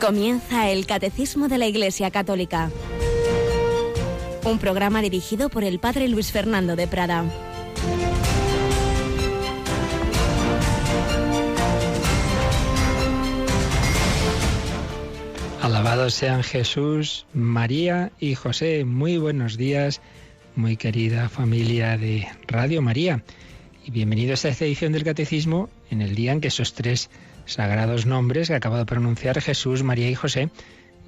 Comienza el Catecismo de la Iglesia Católica, un programa dirigido por el Padre Luis Fernando de Prada. Alabados sean Jesús, María y José. Muy buenos días, muy querida familia de Radio María. Y bienvenidos a esta edición del Catecismo en el día en que esos tres sagrados nombres que acabo de pronunciar, Jesús, María y José,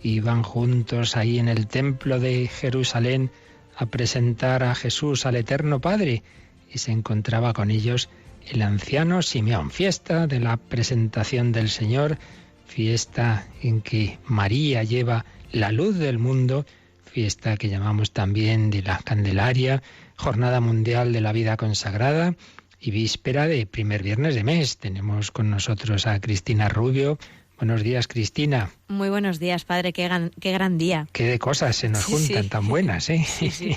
iban juntos ahí en el templo de Jerusalén a presentar a Jesús al Eterno Padre. Y se encontraba con ellos el anciano Simeón. Fiesta de la presentación del Señor, fiesta en que María lleva la luz del mundo, fiesta que llamamos también de la Candelaria, Jornada Mundial de la Vida Consagrada y víspera de primer viernes de mes. Tenemos con nosotros a Cristina Rubio. Buenos días, Cristina. Muy buenos días, padre. Qué gran día. Qué de cosas se nos juntan tan buenas, ¿eh? Sí.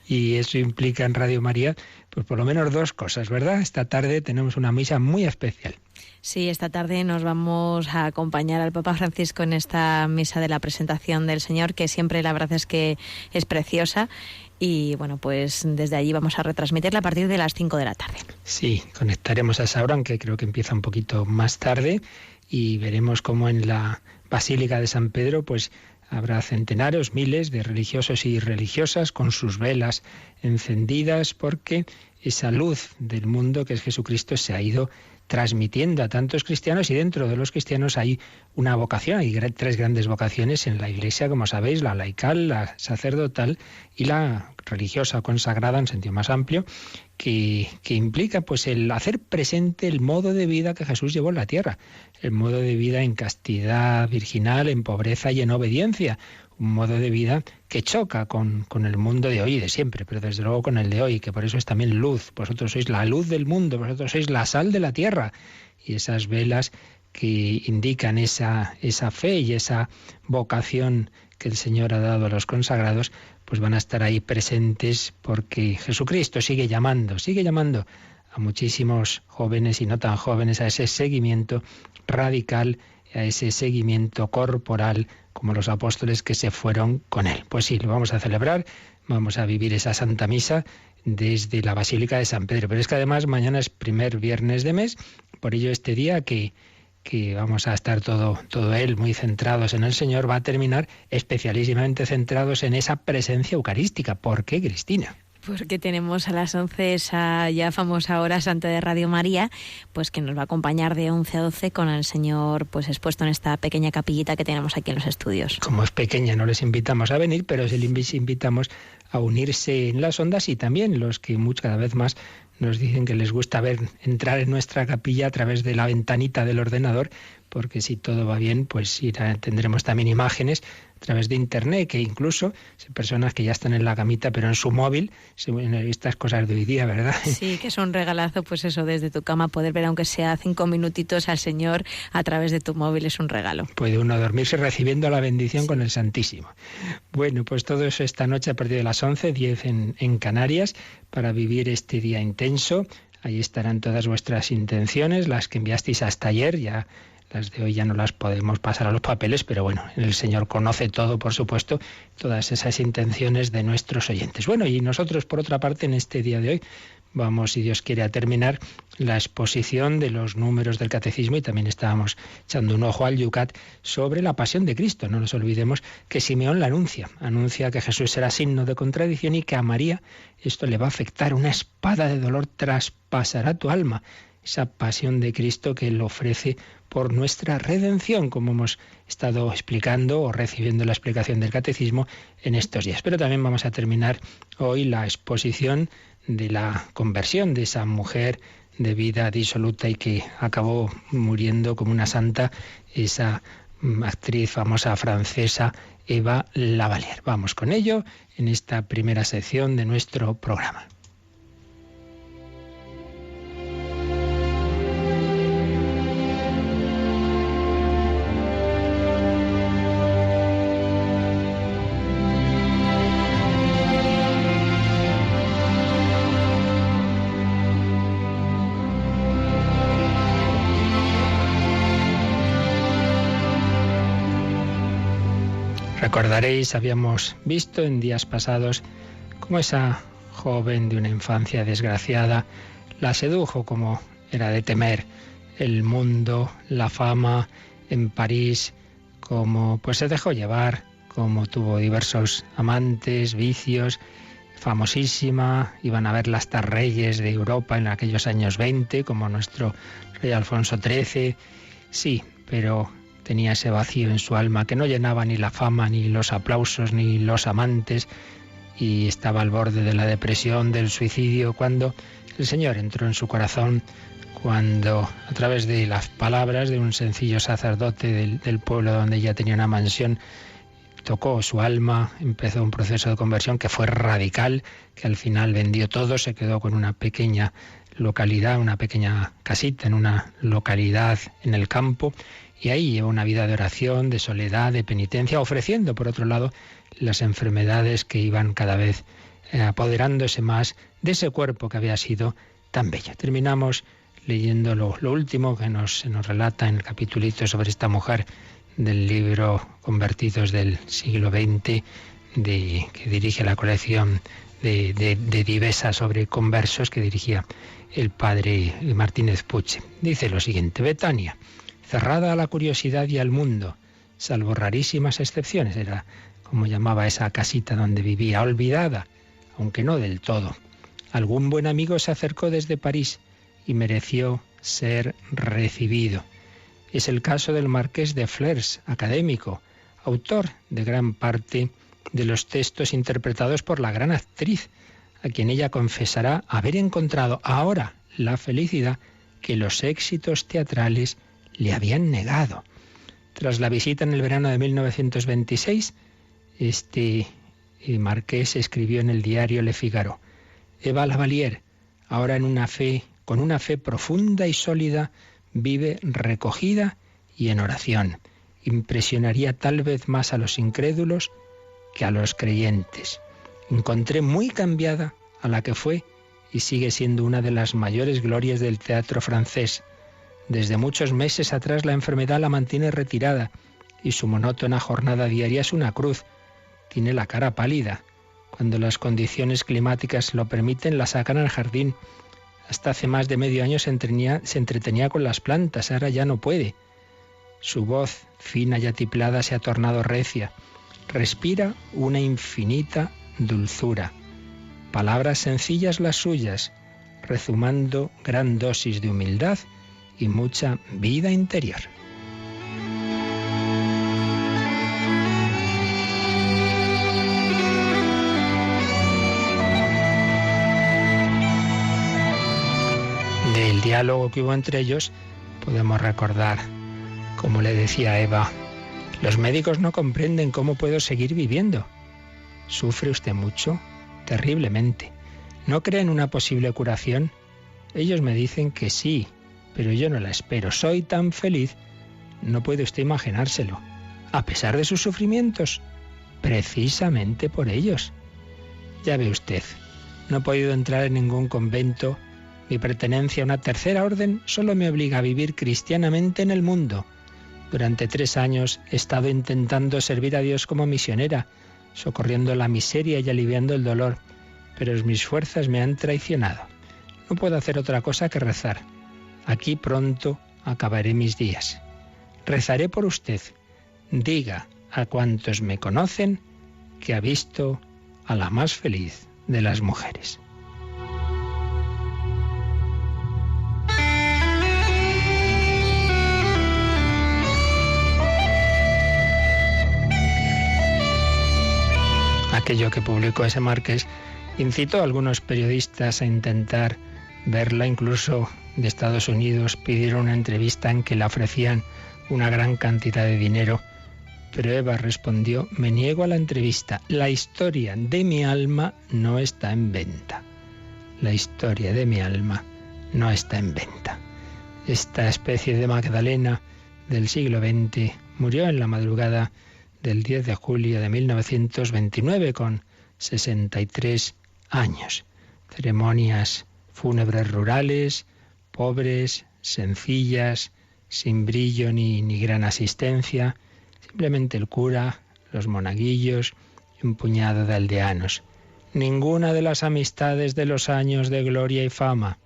Y eso implica en Radio María, pues por lo menos dos cosas, ¿verdad? Esta tarde tenemos una misa muy especial. Sí, esta tarde nos vamos a acompañar al Papa Francisco en esta misa de la presentación del Señor, que siempre la verdad es que es preciosa. Y bueno, pues desde allí vamos a retransmitirla a partir de las 5 de la tarde. Sí, conectaremos a esa hora, aunque creo que empieza un poquito más tarde, y veremos cómo en la Basílica de San Pedro pues habrá centenares, miles de religiosos y religiosas con sus velas encendidas, porque esa luz del mundo que es Jesucristo se ha ido transmitiendo a tantos cristianos, y dentro de los cristianos hay una vocación, hay tres grandes vocaciones en la Iglesia, como sabéis, la laical, la sacerdotal y la religiosa consagrada en sentido más amplio, que implica pues el hacer presente el modo de vida que Jesús llevó en la tierra, el modo de vida en castidad virginal, en pobreza y en obediencia, un modo de vida que choca con el mundo de hoy y de siempre, pero desde luego con el de hoy, que por eso es también luz. Vosotros sois la luz del mundo, vosotros sois la sal de la tierra. Y esas velas que indican esa fe y esa vocación que el Señor ha dado a los consagrados, pues van a estar ahí presentes, porque Jesucristo sigue llamando a muchísimos jóvenes y no tan jóvenes a ese seguimiento radical, a ese seguimiento corporal, como los apóstoles que se fueron con él. Pues sí, lo vamos a celebrar, vamos a vivir esa Santa Misa desde la Basílica de San Pedro. Pero es que además mañana es primer viernes de mes, por ello este día que vamos a estar todo él muy centrados en el Señor, va a terminar especialísimamente centrados en esa presencia eucarística. ¿Por qué, Cristina? Porque tenemos a las 11 esa ya famosa hora santa de Radio María, pues que nos va a acompañar de 11 a 12 con el Señor pues expuesto en esta pequeña capillita que tenemos aquí en los estudios. Como es pequeña, no les invitamos a venir, pero sí les invitamos a unirse en las ondas, y también los que cada vez más nos dicen que les gusta entrar en nuestra capilla a través de la ventanita del ordenador, porque si todo va bien, pues tendremos también imágenes a través de internet, que incluso personas que ya están en la camita, pero en su móvil, estas cosas de hoy día, ¿verdad? Sí, que es un regalazo, pues eso, desde tu cama poder ver, aunque sea 5 minutitos, al Señor a través de tu móvil, es un regalo. Puede uno dormirse recibiendo la bendición con el Santísimo. Bueno, pues todo eso esta noche a partir de las 11, 10 en Canarias, para vivir este día intenso. Ahí estarán todas vuestras intenciones, las que enviasteis hasta ayer, ya las de hoy ya no las podemos pasar a los papeles, pero bueno, el Señor conoce todo, por supuesto, todas esas intenciones de nuestros oyentes. Bueno, y nosotros, por otra parte, en este día de hoy, vamos, si Dios quiere, a terminar la exposición de los números del Catecismo, y también estábamos echando un ojo al Yucat sobre la pasión de Cristo. No nos olvidemos que Simeón la anuncia que Jesús será signo de contradicción y que a María esto le va a afectar, una espada de dolor traspasará tu alma. Esa pasión de Cristo que Él ofrece por nuestra redención, como hemos estado explicando o recibiendo la explicación del Catecismo en estos días. Pero también vamos a terminar hoy la exposición de la conversión de esa mujer de vida disoluta y que acabó muriendo como una santa, esa actriz famosa francesa Eva Lavalier. Vamos con ello en esta primera sección de nuestro programa. Recordaréis, habíamos visto en días pasados cómo esa joven de una infancia desgraciada la sedujo, como era de temer, el mundo, la fama en París, como pues se dejó llevar, como tuvo diversos amantes, vicios, famosísima, iban a verla hasta reyes de Europa en aquellos años 20, como nuestro rey Alfonso XIII, sí, pero tenía ese vacío en su alma que no llenaba ni la fama, ni los aplausos, ni los amantes, y estaba al borde de la depresión, del suicidio, cuando el Señor entró en su corazón, cuando a través de las palabras de un sencillo sacerdote del pueblo donde ella tenía una mansión, tocó su alma, empezó un proceso de conversión que fue radical, que al final vendió todo, se quedó con una pequeña localidad, una pequeña casita en una localidad en el campo, y ahí llevó una vida de oración, de soledad, de penitencia, ofreciendo, por otro lado, las enfermedades que iban cada vez apoderándose más de ese cuerpo que había sido tan bello. Terminamos leyendo lo último que se nos relata en el capitulito sobre esta mujer del libro Convertidos del siglo XX, que dirige la colección de Divesa sobre conversos que dirigía el padre Martínez Puche. Dice lo siguiente: Betania, cerrada a la curiosidad y al mundo, salvo rarísimas excepciones, era como llamaba esa casita donde vivía, olvidada, aunque no del todo. Algún buen amigo se acercó desde París y mereció ser recibido. Es el caso del marqués de Flers, académico, autor de gran parte de los textos interpretados por la gran actriz, a quien ella confesará haber encontrado ahora la felicidad que los éxitos teatrales le habían negado. Tras la visita en el verano de 1926, este marqués escribió en el diario Le Figaro: Eva Lavalier, ahora con una fe profunda y sólida, vive recogida y en oración. Impresionaría tal vez más a los incrédulos que a los creyentes. Encontré muy cambiada a la que fue y sigue siendo una de las mayores glorias del teatro francés. Desde muchos meses atrás la enfermedad la mantiene retirada y su monótona jornada diaria es una cruz. Tiene la cara pálida. Cuando las condiciones climáticas lo permiten, la sacan al jardín. Hasta hace más de medio año se entretenía con las plantas, ahora ya no puede. Su voz, fina y atiplada, se ha tornado recia. Respira una infinita dulzura. Palabras sencillas las suyas, rezumando gran dosis de humildad y mucha vida interior. Del diálogo que hubo entre ellos podemos recordar, como le decía Eva: los médicos no comprenden cómo puedo seguir viviendo. ¿Sufre usted mucho? Terriblemente. ¿No cree en una posible curación? Ellos me dicen que sí, pero yo no la espero. Soy tan feliz, no puede usted imaginárselo. A pesar de sus sufrimientos, precisamente por ellos. Ya ve usted, no he podido entrar en ningún convento. Mi pertenencia a una tercera orden solo me obliga a vivir cristianamente en el mundo. Durante 3 años he estado intentando servir a Dios como misionera, socorriendo la miseria y aliviando el dolor, pero mis fuerzas me han traicionado. No puedo hacer otra cosa que rezar. Aquí pronto acabaré mis días. Rezaré por usted. Diga a cuantos me conocen que ha visto a la más feliz de las mujeres. Aquello que publicó ese marqués incitó a algunos periodistas a intentar verla, incluso de Estados Unidos pidieron una entrevista en que le ofrecían una gran cantidad de dinero, pero Eva respondió: me niego a la entrevista, la historia de mi alma no está en venta. La historia de mi alma no está en venta. Esta especie de Magdalena del siglo XX murió en la madrugada del 10 de julio de 1929 con 63 años. Ceremonias fúnebres rurales, pobres, sencillas, sin brillo ni gran asistencia. Simplemente el cura, los monaguillos y un puñado de aldeanos. Ninguna de las amistades de los años de gloria y fama.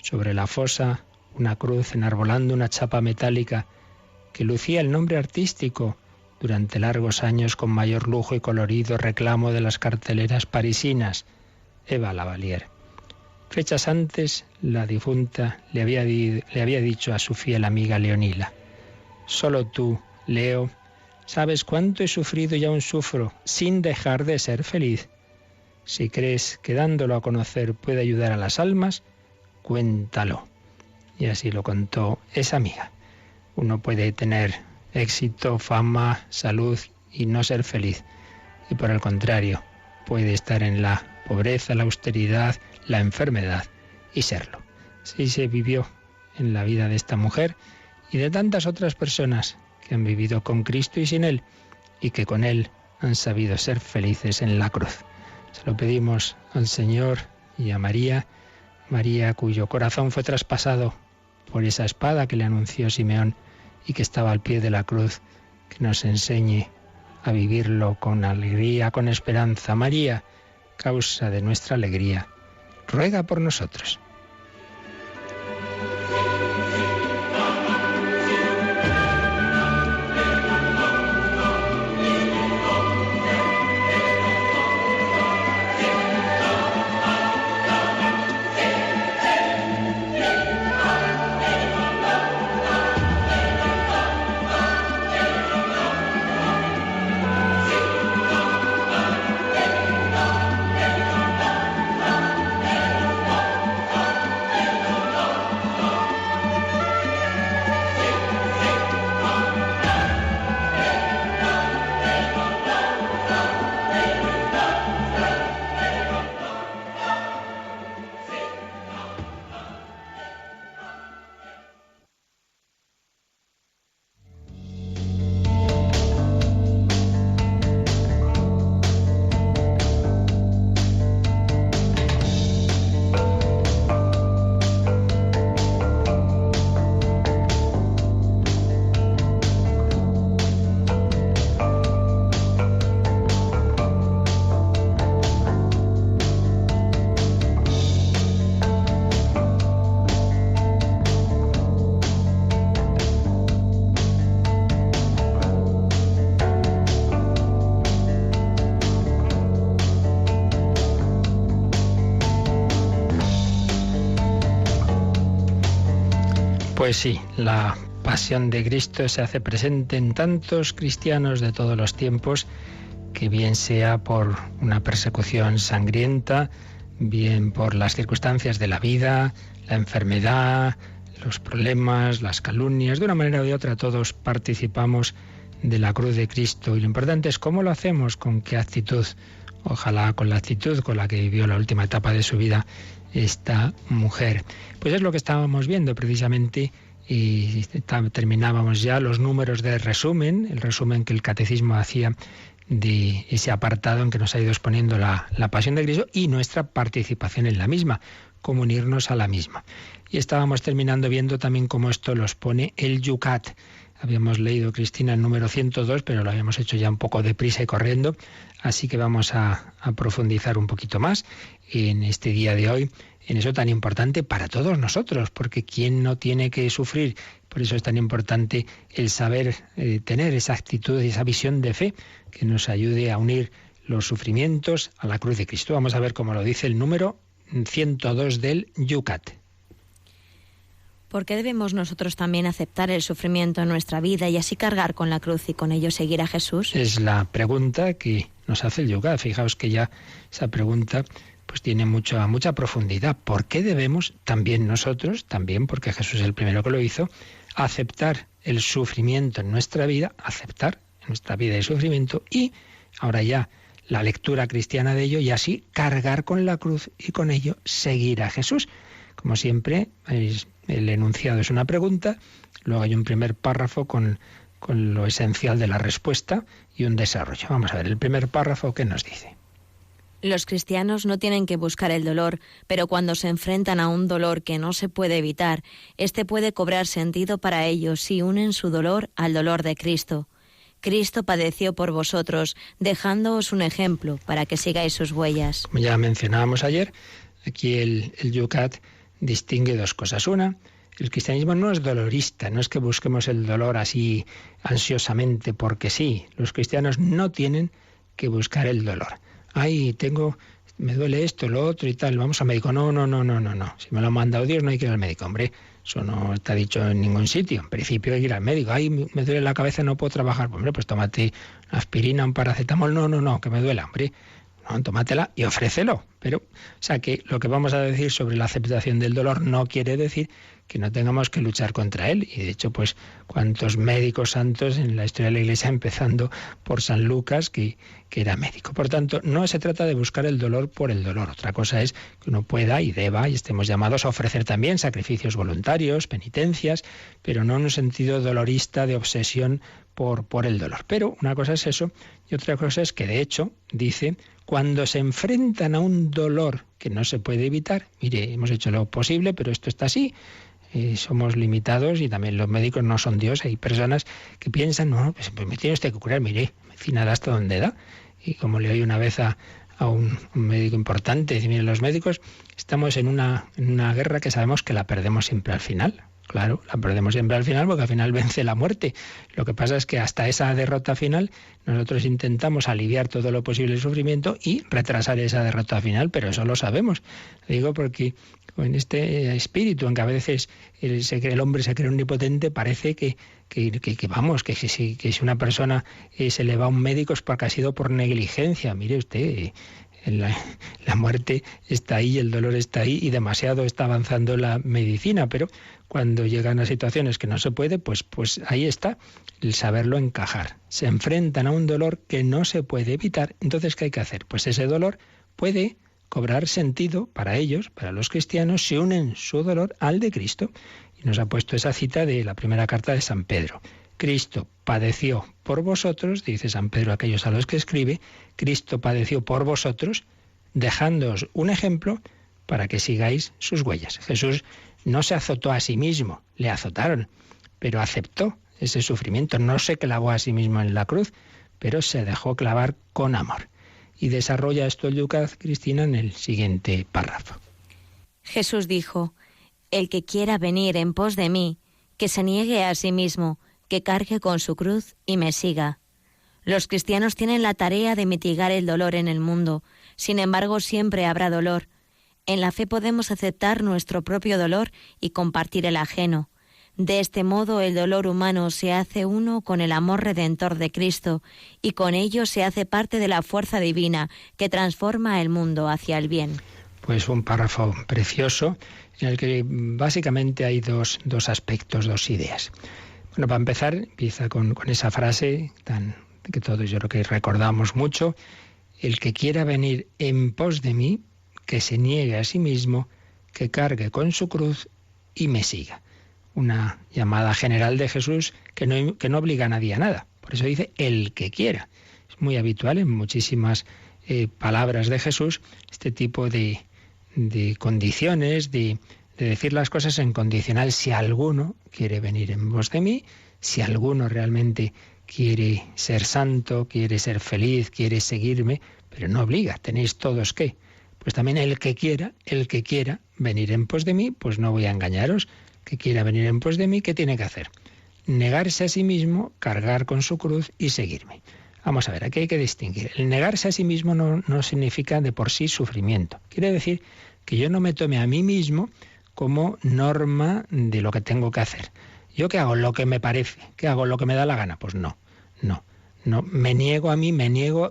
Sobre la fosa, una cruz enarbolando una chapa metálica que lucía el nombre artístico, durante largos años con mayor lujo y colorido reclamo de las carteleras parisinas, Eva Lavalier. Fechas antes, la difunta le había dicho a su fiel amiga Leonila: «Solo tú, Leo, sabes cuánto he sufrido y aún sufro, sin dejar de ser feliz. Si crees que dándolo a conocer puede ayudar a las almas, cuéntalo». Y así lo contó esa amiga. Uno puede tener éxito, fama, salud y no ser feliz. Y por el contrario, puede estar en la pobreza, la austeridad, la enfermedad y serlo. Sí se vivió en la vida de esta mujer y de tantas otras personas que han vivido con Cristo y sin Él, y que con Él han sabido ser felices en la cruz. Se lo pedimos al Señor y a María, cuyo corazón fue traspasado por esa espada que le anunció Simeón y que estaba al pie de la cruz, que nos enseñe a vivirlo con alegría, con esperanza. María, causa de nuestra alegría, ruega por nosotros. Pues sí, la pasión de Cristo se hace presente en tantos cristianos de todos los tiempos, que bien sea por una persecución sangrienta, bien por las circunstancias de la vida, la enfermedad, los problemas, las calumnias, de una manera o de otra todos participamos de la cruz de Cristo. Y lo importante es cómo lo hacemos, con qué actitud. Ojalá con la actitud con la que vivió la última etapa de su vida esta mujer. Pues es lo que estábamos viendo precisamente, y terminábamos ya los números de resumen, el resumen que el catecismo hacía de ese apartado en que nos ha ido exponiendo la pasión de Cristo y nuestra participación en la misma, cómo unirnos a la misma. Y estábamos terminando viendo también cómo esto los pone el Yucat. Habíamos leído, Cristina, el número 102, pero lo habíamos hecho ya un poco deprisa y corriendo, así que vamos a profundizar un poquito más en este día de hoy, en eso tan importante para todos nosotros, porque ¿quién no tiene que sufrir? Por eso es tan importante el saber tener esa actitud y esa visión de fe que nos ayude a unir los sufrimientos a la cruz de Cristo. Vamos a ver cómo lo dice el número 102 del Yucat. ¿Por qué debemos nosotros también aceptar el sufrimiento en nuestra vida y así cargar con la cruz y con ello seguir a Jesús? Es la pregunta que nos hace el Yucat. Fijaos que ya esa pregunta pues tiene mucha profundidad. ¿Por qué debemos también nosotros, también porque Jesús es el primero que lo hizo, aceptar el sufrimiento en nuestra vida, aceptar en nuestra vida el sufrimiento y ahora ya la lectura cristiana de ello y así cargar con la cruz y con ello seguir a Jesús? Como siempre, el enunciado es una pregunta, luego hay un primer párrafo con lo esencial de la respuesta y un desarrollo. Vamos a ver el primer párrafo, ¿qué nos dice? Los cristianos no tienen que buscar el dolor, pero cuando se enfrentan a un dolor que no se puede evitar, este puede cobrar sentido para ellos si unen su dolor al dolor de Cristo. Cristo padeció por vosotros, dejándoos un ejemplo para que sigáis sus huellas. Como ya mencionábamos ayer, aquí el Yucat distingue dos cosas. Una, el cristianismo no es dolorista, no es que busquemos el dolor así ansiosamente porque sí. Los cristianos no tienen que buscar el dolor. Ay, me duele esto, lo otro y tal, vamos al médico. No. Si me lo ha mandado Dios no hay que ir al médico, hombre. Eso no está dicho en ningún sitio. En principio hay que ir al médico. Ay, me duele la cabeza, no puedo trabajar. Hombre, pues tómate una aspirina, un paracetamol. No, que me duela, hombre. No, tómatela y ofrécelo. Pero, o sea, que lo que vamos a decir sobre la aceptación del dolor no quiere decir que no tengamos que luchar contra él. Y de hecho, pues, cuántos médicos santos en la historia de la Iglesia, empezando por San Lucas, que era médico. Por tanto, no se trata de buscar el dolor por el dolor. Otra cosa es que uno pueda y deba y estemos llamados a ofrecer también sacrificios voluntarios, penitencias, pero no en un sentido dolorista de obsesión por el dolor. Pero una cosa es eso y otra cosa es que, de hecho, dice, cuando se enfrentan a un dolor que no se puede evitar, mire, hemos hecho lo posible, pero esto está así, somos limitados y también los médicos no son Dios. Hay personas que piensan, no, pues me tiene usted que curar, mire, medicina da hasta donde da. Y como le oí una vez a un médico importante, dice, mire, los médicos estamos en una guerra que sabemos que la perdemos siempre al final. Claro, la perdemos siempre al final porque al final vence la muerte. Lo que pasa es que hasta esa derrota final nosotros intentamos aliviar todo lo posible el sufrimiento y retrasar esa derrota final, pero eso lo sabemos. Lo digo porque en este espíritu en que a veces el hombre se cree omnipotente, parece que si una persona se le va a un médico es porque ha sido por negligencia. Mire usted, la muerte está ahí, el dolor está ahí y demasiado está avanzando la medicina, pero cuando llegan a situaciones que no se puede, pues ahí está el saberlo encajar. Se enfrentan a un dolor que no se puede evitar, entonces ¿qué hay que hacer? Pues ese dolor puede cobrar sentido para ellos, para los cristianos, si unen su dolor al de Cristo. Y nos ha puesto esa cita de la primera carta de San Pedro. Cristo padeció por vosotros, dice San Pedro a aquellos a los que escribe, Cristo padeció por vosotros, dejándoos un ejemplo para que sigáis sus huellas. Jesús no se azotó a sí mismo, le azotaron, pero aceptó ese sufrimiento, no se clavó a sí mismo en la cruz, pero se dejó clavar con amor. Y desarrolla esto el Lucas, Cristina, en el siguiente párrafo. Jesús dijo, el que quiera venir en pos de mí, que se niegue a sí mismo, que cargue con su cruz y me siga. Los cristianos tienen la tarea de mitigar el dolor en el mundo, sin embargo siempre habrá dolor. En la fe podemos aceptar nuestro propio dolor y compartir el ajeno. De este modo el dolor humano se hace uno con el amor redentor de Cristo y con ello se hace parte de la fuerza divina que transforma el mundo hacia el bien. Pues un párrafo precioso en el que básicamente hay dos aspectos, dos ideas. Bueno, para empezar, empieza con esa frase que todos yo creo que recordamos mucho, el que quiera venir en pos de mí, que se niegue a sí mismo, que cargue con su cruz y me siga. Una llamada general de Jesús que no obliga a nadie a nada. Por eso dice el que quiera. Es muy habitual en muchísimas palabras de Jesús este tipo de condiciones, de decir las cosas en condicional. Si alguno quiere venir en pos de mí, si alguno realmente quiere ser santo, quiere ser feliz, quiere seguirme, pero no obliga. ¿Tenéis todos qué? Pues también el que quiera venir en pos de mí, pues no voy a engañaros, que quiera venir en pos de mí, ¿qué tiene que hacer? Negarse a sí mismo, cargar con su cruz y seguirme. Vamos a ver, aquí hay que distinguir. El negarse a sí mismo no significa de por sí sufrimiento. Quiere decir que yo no me tome a mí mismo como norma de lo que tengo que hacer. ¿Yo qué hago? Lo que me parece. ¿Qué hago? ¿Lo que me da la gana? Pues no. Me niego a mí,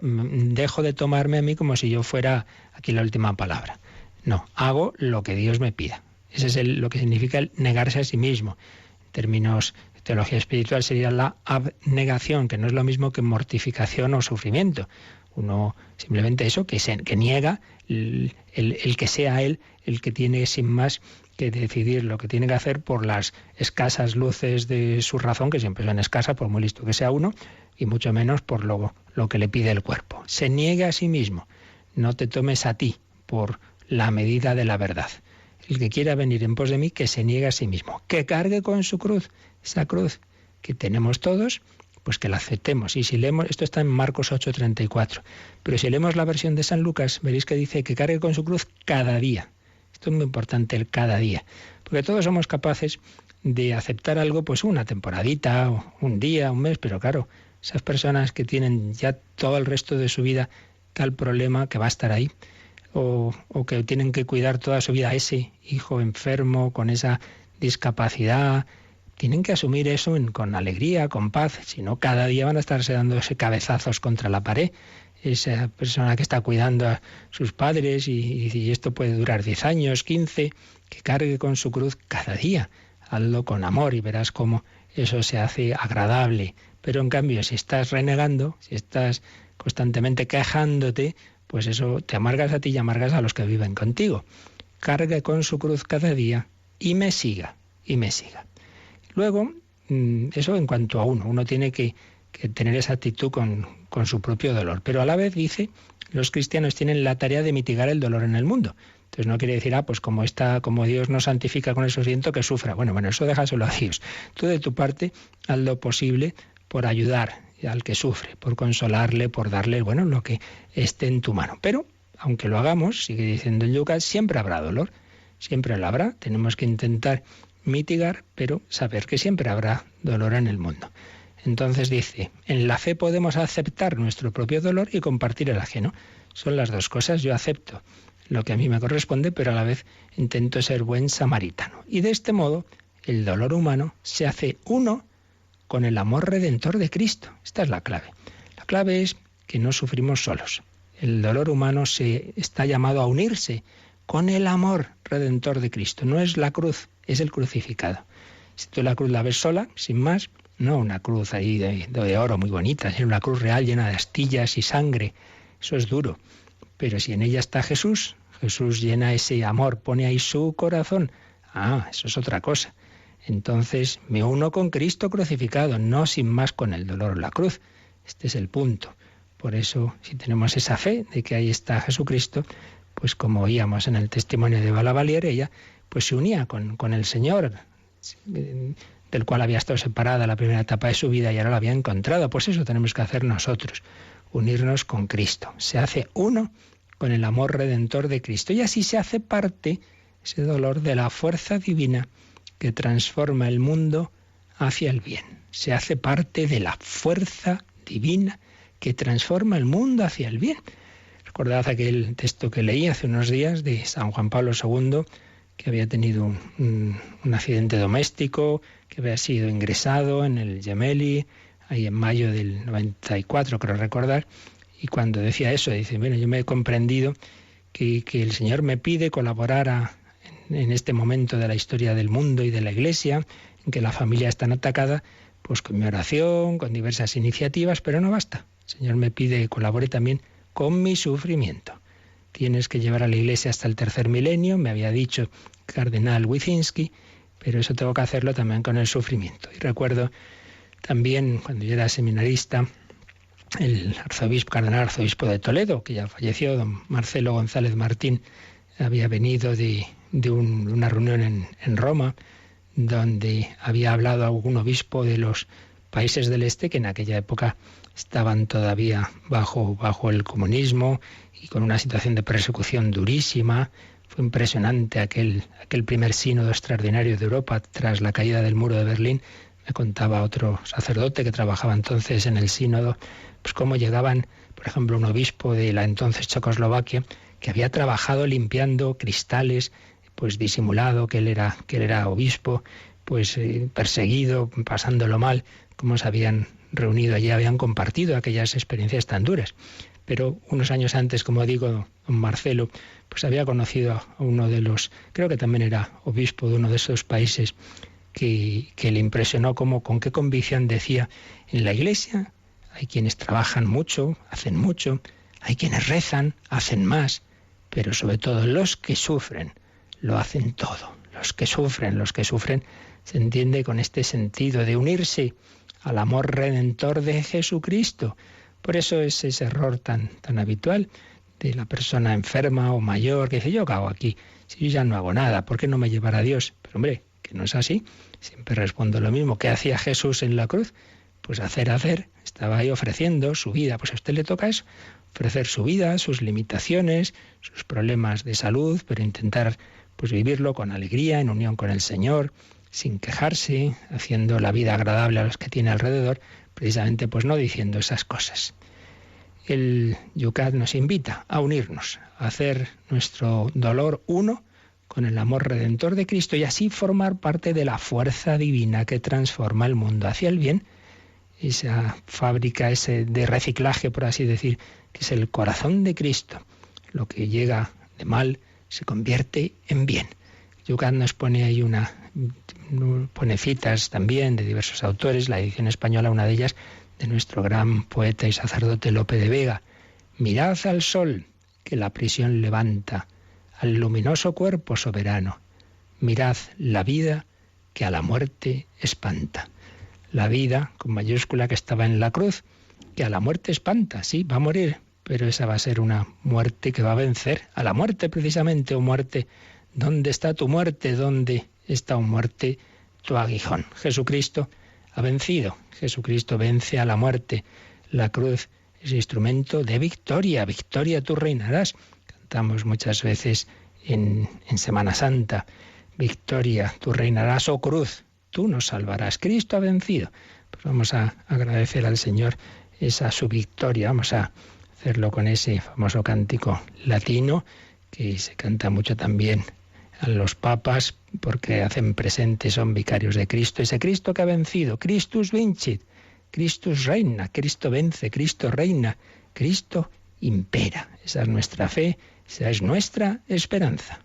dejo de tomarme a mí como si yo fuera aquí la última palabra. No, hago lo que Dios me pida. Ese es lo que significa el negarse a sí mismo. En términos de teología espiritual sería la abnegación, que no es lo mismo que mortificación o sufrimiento. Uno simplemente eso, que niega el que sea él el que tiene sin más que decidir lo que tiene que hacer por las escasas luces de su razón, que siempre son escasas, por muy listo que sea uno, y mucho menos por lo que le pide el cuerpo. Se niega a sí mismo. No te tomes a ti por la medida de la verdad. El que quiera venir en pos de mí, que se niegue a sí mismo. Que cargue con su cruz, esa cruz que tenemos todos, pues que la aceptemos. Y si leemos, esto está en Marcos 8:34, pero si leemos la versión de San Lucas, veréis que dice que cargue con su cruz cada día. Esto es muy importante, el cada día, porque todos somos capaces de aceptar algo, pues una temporadita, un día, un mes, pero claro, esas personas que tienen ya todo el resto de su vida tal problema que va a estar ahí, o que tienen que cuidar toda su vida a ese hijo enfermo, con esa discapacidad, tienen que asumir eso con alegría, con paz, si no cada día van a estarse dándose cabezazos contra la pared. Esa persona que está cuidando a sus padres y esto puede durar 10 años, 15, que cargue con su cruz cada día. Hazlo con amor y verás cómo eso se hace agradable. Pero en cambio, si estás renegando, si estás constantemente quejándote, pues eso te amargas a ti y amargas a los que viven contigo. Cargue con su cruz cada día y me siga, y me siga. Luego, eso en cuanto a uno tiene que tener esa actitud con su propio dolor. Pero a la vez dice, los cristianos tienen la tarea de mitigar el dolor en el mundo. Entonces no quiere decir, pues como Dios nos santifica con eso, siento que sufra. Bueno, eso déjaselo a Dios. Tú de tu parte haz lo posible por ayudar al que sufre, por consolarle, por darle, lo que esté en tu mano. Pero, aunque lo hagamos, sigue diciendo el Lucas, siempre habrá dolor, siempre lo habrá. Tenemos que intentar mitigar, pero saber que siempre habrá dolor en el mundo. Entonces dice, en la fe podemos aceptar nuestro propio dolor y compartir el ajeno. Son las dos cosas. Yo acepto lo que a mí me corresponde, pero a la vez intento ser buen samaritano. Y de este modo, el dolor humano se hace uno con el amor redentor de Cristo. Esta es la clave. La clave es que no sufrimos solos. El dolor humano está llamado a unirse con el amor redentor de Cristo. No es la cruz, es el crucificado. Si tú la cruz la ves sola, sin más, no una cruz ahí de oro muy bonita, sino una cruz real llena de astillas y sangre. Eso es duro. Pero si en ella está Jesús, Jesús llena ese amor, pone ahí su corazón. Eso es otra cosa. Entonces me uno con Cristo crucificado, no sin más con el dolor o la cruz. Este es el punto. Por eso, si tenemos esa fe de que ahí está Jesucristo, pues como oíamos en el testimonio de Balavalier, ella pues se unía con el Señor, del cual había estado separada la primera etapa de su vida y ahora la había encontrado. Pues eso tenemos que hacer nosotros, unirnos con Cristo. Se hace uno con el amor redentor de Cristo y así se hace parte, ese dolor, de la fuerza divina que transforma el mundo hacia el bien. Se hace parte de la fuerza divina que transforma el mundo hacia el bien. Recordad aquel texto que leí hace unos días de San Juan Pablo II, que había tenido un accidente doméstico, que había sido ingresado en el Gemelli, ahí en mayo del 94, creo recordar, y cuando decía eso, dice, yo me he comprendido que el Señor me pide colaborar en este momento de la historia del mundo y de la Iglesia, en que la familia está atacada, pues con mi oración, con diversas iniciativas, pero no basta. El Señor me pide que colabore también con mi sufrimiento. Tienes que llevar a la Iglesia hasta el tercer milenio, me había dicho Cardenal Wyszynski, pero eso tengo que hacerlo también con el sufrimiento. Y recuerdo también, cuando yo era seminarista, el cardenal arzobispo de Toledo, que ya falleció, don Marcelo González Martín, había venido de una reunión en Roma, donde había hablado algún obispo de los países del este que en aquella época estaban todavía bajo el comunismo y con una situación de persecución durísima. Fue impresionante aquel primer sínodo extraordinario de Europa tras la caída del muro de Berlín. Me contaba otro sacerdote que trabajaba entonces en el sínodo, pues cómo llegaban, por ejemplo, un obispo de la entonces Checoslovaquia que había trabajado limpiando cristales, pues disimulado que él era obispo, pues perseguido, pasándolo mal, cómo se habían reunido allí, habían compartido aquellas experiencias tan duras. Pero unos años antes, como digo, don Marcelo, pues había conocido a uno de los, creo que también era obispo de uno de esos países, que le impresionó con qué convicción decía, en la Iglesia hay quienes trabajan mucho, hacen mucho, hay quienes rezan, hacen más, pero sobre todo los que sufren, lo hacen todo. Los que sufren se entiende con este sentido de unirse al amor redentor de Jesucristo. Por eso es ese error tan habitual de la persona enferma o mayor que dice, ¿yo qué hago aquí? Si yo ya no hago nada, ¿por qué no me llevará Dios? Pero hombre, que no es así. Siempre respondo lo mismo. ¿Qué hacía Jesús en la cruz? pues hacer, estaba ahí ofreciendo su vida. Pues a usted le toca eso, ofrecer su vida, sus limitaciones, sus problemas de salud, pero intentar pues vivirlo con alegría, en unión con el Señor, sin quejarse, haciendo la vida agradable a los que tiene alrededor, precisamente pues no diciendo esas cosas. El Yucat nos invita a unirnos, a hacer nuestro dolor uno con el amor redentor de Cristo y así formar parte de la fuerza divina que transforma el mundo hacia el bien. Esa fábrica de reciclaje, por así decir, que es el corazón de Cristo. Lo que llega de mal se convierte en bien. Yucat nos pone ahí pone citas también de diversos autores, la edición española, una de ellas, de nuestro gran poeta y sacerdote Lope de Vega. Mirad al sol, que la prisión levanta, al luminoso cuerpo soberano. Mirad la vida, que a la muerte espanta. La vida, con mayúscula, que estaba en la cruz, que a la muerte espanta, sí, va a morir, pero esa va a ser una muerte que va a vencer a la muerte precisamente, o muerte, ¿dónde está tu muerte? ¿Dónde está, muerte, tu aguijón? Jesucristo ha vencido, Jesucristo vence a la muerte. La cruz es instrumento de victoria, victoria tú reinarás. Cantamos muchas veces en Semana Santa, victoria tú reinarás, oh cruz, tú nos salvarás. Cristo ha vencido. Pues vamos a agradecer al Señor esa su victoria. Vamos a hacerlo con ese famoso cántico latino que se canta mucho también a los papas porque hacen presente, son vicarios de Cristo. Ese Cristo que ha vencido, Christus vincit, Christus reina, Cristo vence, Cristo reina, Cristo impera. Esa es nuestra fe, esa es nuestra esperanza.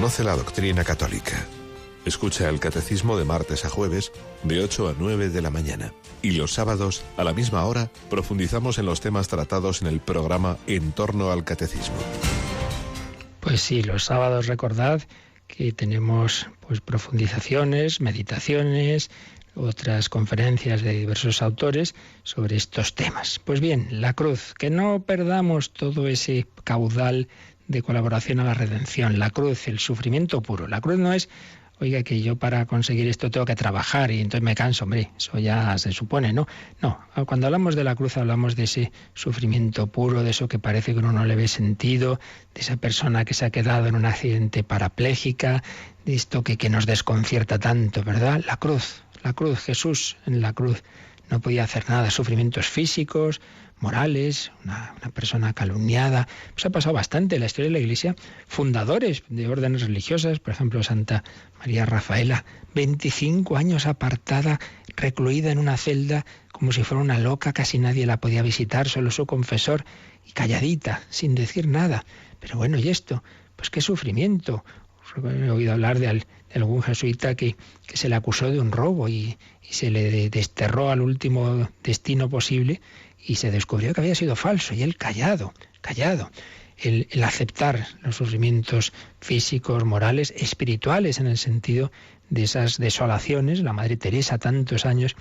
Conoce la doctrina católica. Escucha el catecismo de martes a jueves, de 8 a 9 de la mañana. Y los sábados, a la misma hora, profundizamos en los temas tratados en el programa En torno al catecismo. Pues sí, los sábados recordad que tenemos pues profundizaciones, meditaciones, otras conferencias de diversos autores sobre estos temas. Pues bien, la cruz, que no perdamos todo ese caudal de colaboración a la redención. La cruz, el sufrimiento puro. La cruz no es, oiga, que yo para conseguir esto tengo que trabajar y entonces me canso, hombre, eso ya se supone, ¿no? No, cuando hablamos de la cruz hablamos de ese sufrimiento puro, de eso que parece que uno no le ve sentido, de esa persona que se ha quedado en un accidente parapléjica, de esto que nos desconcierta tanto, ¿verdad? La cruz, Jesús en la cruz no podía hacer nada, sufrimientos físicos, morales, una persona calumniada. Pues ha pasado bastante en la historia de la Iglesia. Fundadores de órdenes religiosas, por ejemplo, Santa María Rafaela, 25 años apartada, recluida en una celda, como si fuera una loca, casi nadie la podía visitar, solo su confesor, y calladita, sin decir nada. Pero bueno, ¿y esto? Pues qué sufrimiento. He oído hablar de algún jesuita que se le acusó de un robo y se le desterró al último destino posible y se descubrió que había sido falso, y él callado. El aceptar los sufrimientos físicos, morales, espirituales, en el sentido de esas desolaciones. La Madre Teresa, tantos años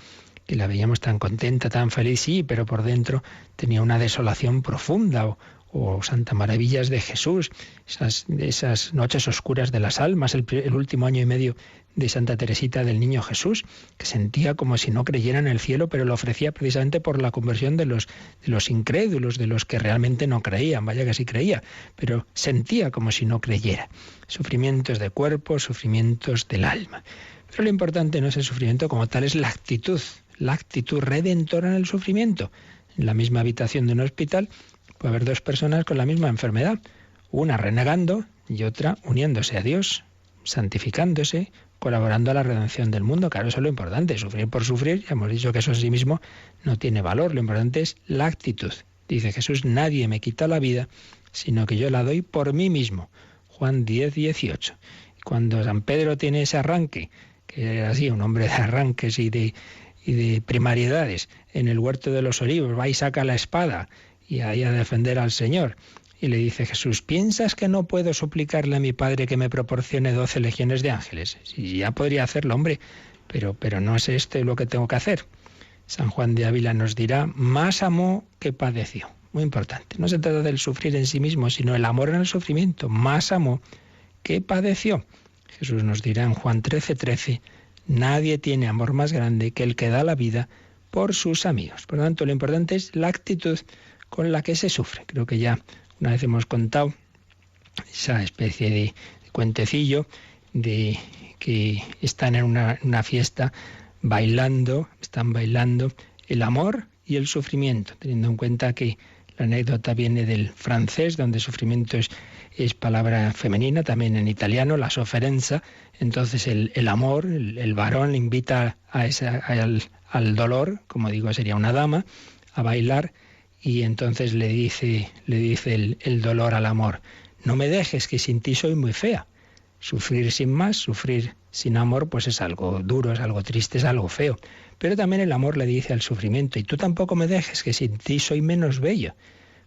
que la veíamos tan contenta, tan feliz, sí, pero por dentro tenía una desolación profunda. O Santa Maravillas de Jesús, esas noches oscuras de las almas, el último año y medio de Santa Teresita del Niño Jesús, que sentía como si no creyera en el cielo, pero lo ofrecía precisamente por la conversión de los incrédulos, de los que realmente no creían, vaya que sí creía, pero sentía como si no creyera. Sufrimientos de cuerpo, sufrimientos del alma. Pero lo importante no es el sufrimiento como tal, es la actitud redentora en el sufrimiento. En la misma habitación de un hospital puede haber dos personas con la misma enfermedad, una renegando y otra uniéndose a Dios, santificándose, colaborando a la redención del mundo. Claro, eso es lo importante, sufrir por sufrir, ya hemos dicho que eso en sí mismo no tiene valor, lo importante es la actitud. Dice Jesús, nadie me quita la vida, sino que yo la doy por mí mismo. Juan 10, 18. Cuando San Pedro tiene ese arranque, que era así, un hombre de arranques y de primariedades, en el huerto de los olivos, va y saca la espada, y ahí a defender al Señor. Y le dice Jesús, ¿piensas que no puedo suplicarle a mi Padre que me proporcione 12 legiones de ángeles? Sí, ya podría hacerlo, hombre, pero no es esto lo que tengo que hacer. San Juan de Ávila nos dirá, más amó que padeció. Muy importante. No se trata del sufrir en sí mismo, sino el amor en el sufrimiento. Más amó que padeció. Jesús nos dirá en Juan 13:13, nadie tiene amor más grande que el que da la vida por sus amigos. Por lo tanto, lo importante es la actitud con la que se sufre. Creo que ya una vez hemos contado esa especie de cuentecillo de que están en una fiesta están bailando el amor y el sufrimiento, teniendo en cuenta que la anécdota viene del francés, donde sufrimiento es palabra femenina, también en italiano, la sofferenza. Entonces el amor, el varón le invita al dolor, como digo, sería una dama, a bailar. Y entonces le dice el dolor al amor, no me dejes, que sin ti soy muy fea. Sufrir sin más, sufrir sin amor, pues es algo duro, es algo triste, es algo feo. Pero también el amor le dice al sufrimiento, y tú tampoco me dejes, que sin ti soy menos bello.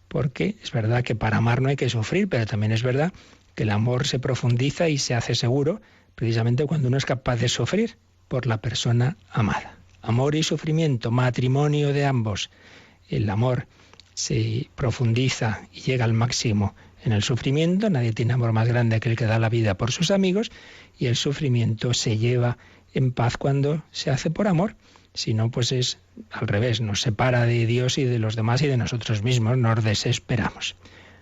Porque es verdad que para amar no hay que sufrir, pero también es verdad que el amor se profundiza y se hace seguro precisamente cuando uno es capaz de sufrir por la persona amada. Amor y sufrimiento, matrimonio de ambos. El amor se profundiza y llega al máximo en el sufrimiento. Nadie tiene amor más grande que el que da la vida por sus amigos, y el sufrimiento se lleva en paz cuando se hace por amor. Si no, pues es al revés, nos separa de Dios y de los demás y de nosotros mismos, nos desesperamos.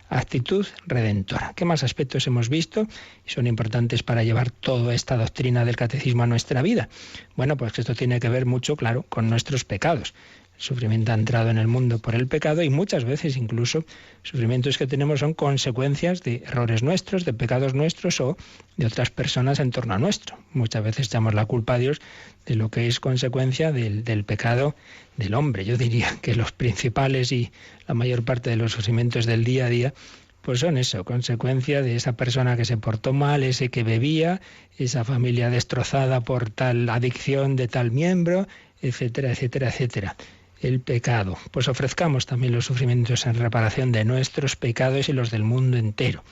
Actitud redentora. ¿Qué más aspectos hemos visto y son importantes para llevar toda esta doctrina del catecismo a nuestra vida? Bueno, pues esto tiene que ver mucho, claro, con nuestros pecados. El sufrimiento ha entrado en el mundo por el pecado, y muchas veces incluso sufrimientos que tenemos son consecuencias de errores nuestros, de pecados nuestros o de otras personas en torno a nuestro. Muchas veces echamos la culpa a Dios de lo que es consecuencia del pecado del hombre. Yo diría que los principales y la mayor parte de los sufrimientos del día a día pues son eso, consecuencia de esa persona que se portó mal, ese que bebía, esa familia destrozada por tal adicción de tal miembro, etcétera, etcétera, etcétera. El pecado. Pues ofrezcamos también los sufrimientos en reparación de nuestros pecados y los del mundo entero.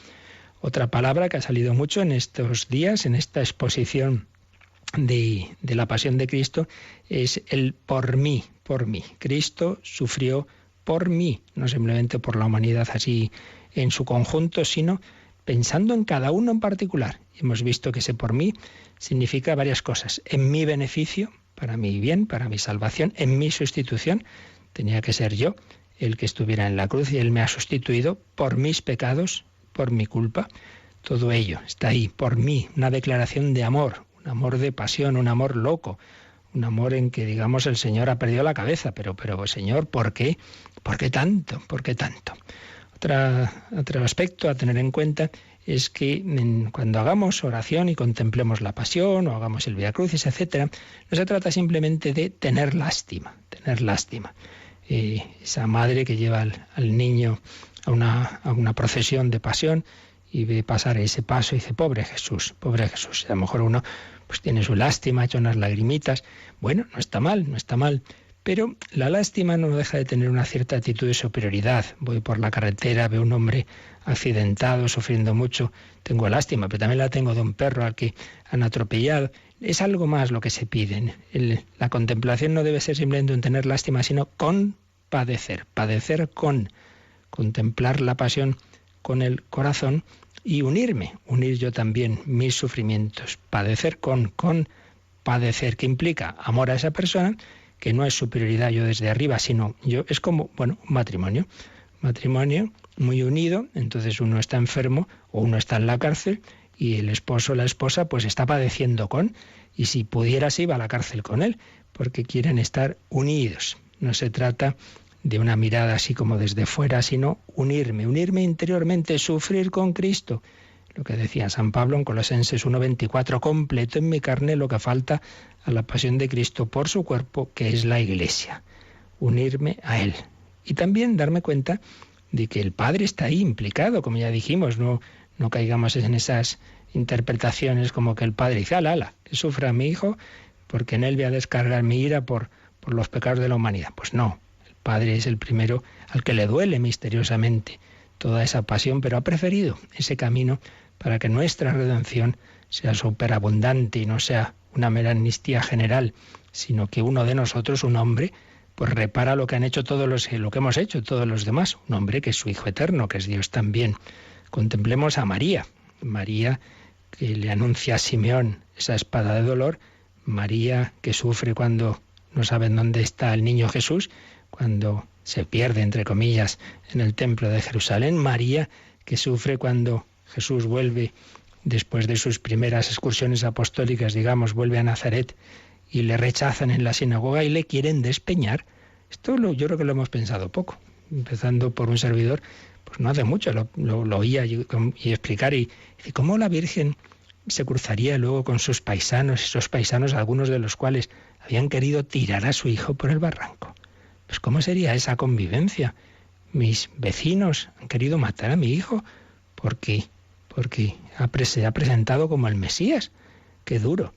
Otra palabra que ha salido mucho en estos días, en esta exposición de la pasión de Cristo es el por mí, por mí. Cristo sufrió por mí, no simplemente por la humanidad así en su conjunto, sino pensando en cada uno en particular. Hemos visto que ese por mí significa varias cosas. En mi beneficio, para mi bien, para mi salvación, en mi sustitución, tenía que ser yo el que estuviera en la cruz y Él me ha sustituido por mis pecados, por mi culpa. Todo ello está ahí, por mí, una declaración de amor, un amor de pasión, un amor loco, un amor en que, digamos, el Señor ha perdido la cabeza. Pero Señor, ¿por qué? ¿Por qué tanto? ¿Por qué tanto? Otro aspecto a tener en cuenta es que cuando hagamos oración y contemplemos la pasión o hagamos el Vía Crucis, etcétera, no se trata simplemente de tener lástima, esa madre que lleva al niño a una procesión de pasión y ve pasar ese paso y dice, pobre Jesús. Y a lo mejor uno pues tiene su lástima, echa unas lagrimitas. Bueno, no está mal. Pero la lástima no deja de tener una cierta actitud de superioridad. Voy por la carretera, veo un hombre accidentado, sufriendo mucho, tengo lástima, pero también la tengo de un perro al que han atropellado. Es algo más lo que se pide. La contemplación no debe ser simplemente un tener lástima, sino padecer contemplar la pasión con el corazón y unir yo también mis sufrimientos, padecer con padecer, que implica amor a esa persona, que no es superioridad yo desde arriba, sino yo, es como, un matrimonio muy unido. Entonces uno está enfermo o uno está en la cárcel y el esposo o la esposa pues está padeciendo y si pudiera se iba a la cárcel con él, porque quieren estar unidos. No se trata de una mirada así como desde fuera, sino unirme interiormente, sufrir con Cristo. Lo que decía San Pablo en Colosenses 1:24, completo en mi carne lo que falta a la pasión de Cristo por su cuerpo, que es la Iglesia. Unirme a Él. Y también darme cuenta de que el Padre está ahí implicado, como ya dijimos, no caigamos en esas interpretaciones como que el Padre dice, ala, que sufra mi hijo, porque en Él voy a descargar mi ira por los pecados de la humanidad. Pues no, el Padre es el primero al que le duele misteriosamente toda esa pasión, pero ha preferido ese camino para que nuestra redención sea superabundante y no sea una mera amnistía general, sino que uno de nosotros, un hombre, pues repara lo que han hecho lo que hemos hecho todos los demás. Un hombre que es su Hijo eterno, que es Dios también. Contemplemos a María que le anuncia a Simeón esa espada de dolor, María que sufre cuando no saben dónde está el niño Jesús, cuando se pierde, entre comillas, en el templo de Jerusalén, María que sufre cuando Jesús vuelve después de sus primeras excursiones apostólicas, digamos, vuelve a Nazaret y le rechazan en la sinagoga y le quieren despeñar. Esto yo creo que lo hemos pensado poco, empezando por un servidor, pues no hace mucho, lo oía y explicar, y cómo la Virgen se cruzaría luego con sus paisanos, esos paisanos, algunos de los cuales habían querido tirar a su hijo por el barranco. Pues ¿cómo sería esa convivencia? Mis vecinos han querido matar a mi hijo porque se ha presentado como el Mesías. Qué duro.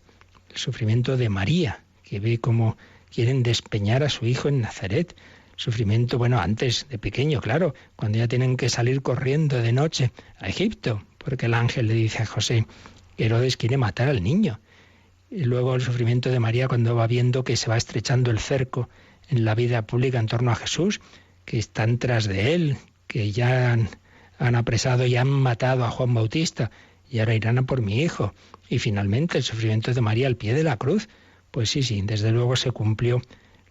El sufrimiento de María, que ve cómo quieren despeñar a su hijo en Nazaret. El sufrimiento, antes de pequeño, claro, cuando ya tienen que salir corriendo de noche a Egipto, porque el ángel le dice a José, Herodes quiere matar al niño. Y luego el sufrimiento de María cuando va viendo que se va estrechando el cerco en la vida pública en torno a Jesús, que están tras de él, que ya han apresado y han matado a Juan Bautista, y ahora irán a por mi hijo. Y finalmente el sufrimiento de María al pie de la cruz. Pues sí, desde luego se cumplió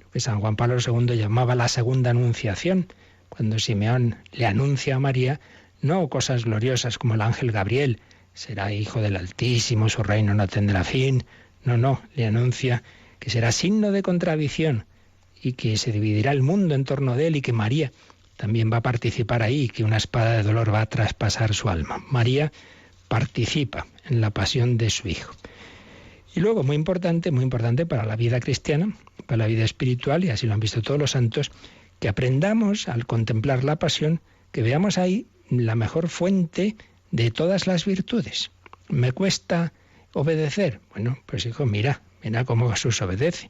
lo que San Juan Pablo II llamaba la segunda anunciación, cuando Simeón le anuncia a María no cosas gloriosas como el ángel Gabriel, será hijo del Altísimo, su reino no tendrá fin. No, le anuncia que será signo de contradicción y que se dividirá el mundo en torno de él y que María también va a participar ahí y que una espada de dolor va a traspasar su alma. María participa en la pasión de su hijo. Y luego, muy importante para la vida cristiana, para la vida espiritual, y así lo han visto todos los santos, que aprendamos al contemplar la pasión, que veamos ahí la mejor fuente de todas las virtudes. ¿Me cuesta obedecer? Bueno, pues hijo, mira cómo Jesús obedece.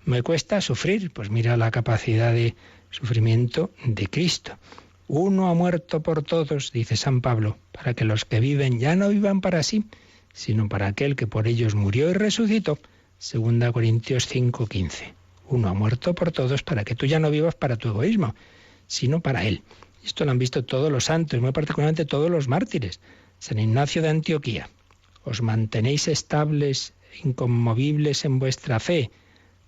¿Me cuesta sufrir? Pues mira la capacidad de sufrimiento de Cristo. Uno ha muerto por todos, dice San Pablo, para que los que viven ya no vivan para sí, sino para aquel que por ellos murió y resucitó. 2 Corintios 5:15. Uno ha muerto por todos para que tú ya no vivas para tu egoísmo, sino para Él. Esto lo han visto todos los santos, muy particularmente todos los mártires. San Ignacio de Antioquía: os mantenéis estables, inconmovibles en vuestra fe,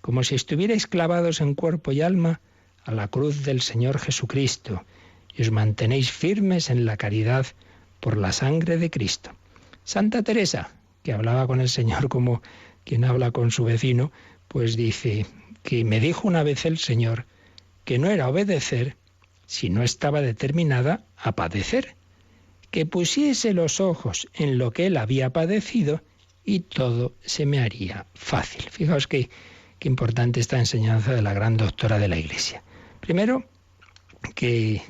como si estuvierais clavados en cuerpo y alma a la cruz del Señor Jesucristo, y os mantenéis firmes en la caridad por la sangre de Cristo. Santa Teresa, que hablaba con el Señor como quien habla con su vecino, pues dice que me dijo una vez el Señor que no era obedecer si no estaba determinada a padecer, que pusiese los ojos en lo que Él había padecido y todo se me haría fácil. Fijaos qué importante esta enseñanza de la gran doctora de la Iglesia. Primero, que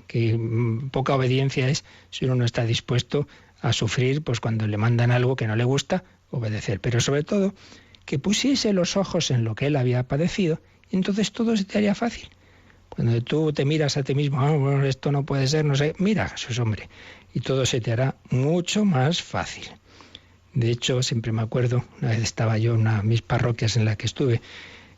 poca obediencia es si uno no está dispuesto a sufrir, pues cuando le mandan algo que no le gusta, obedecer. Pero sobre todo, que pusiese los ojos en lo que Él había padecido y entonces todo se te haría fácil. Cuando tú te miras a ti mismo, bueno, esto no puede ser, no sé, mira a Jesús, hombre, y todo se te hará mucho más fácil. De hecho, siempre me acuerdo, una vez estaba yo en una de mis parroquias en la que estuve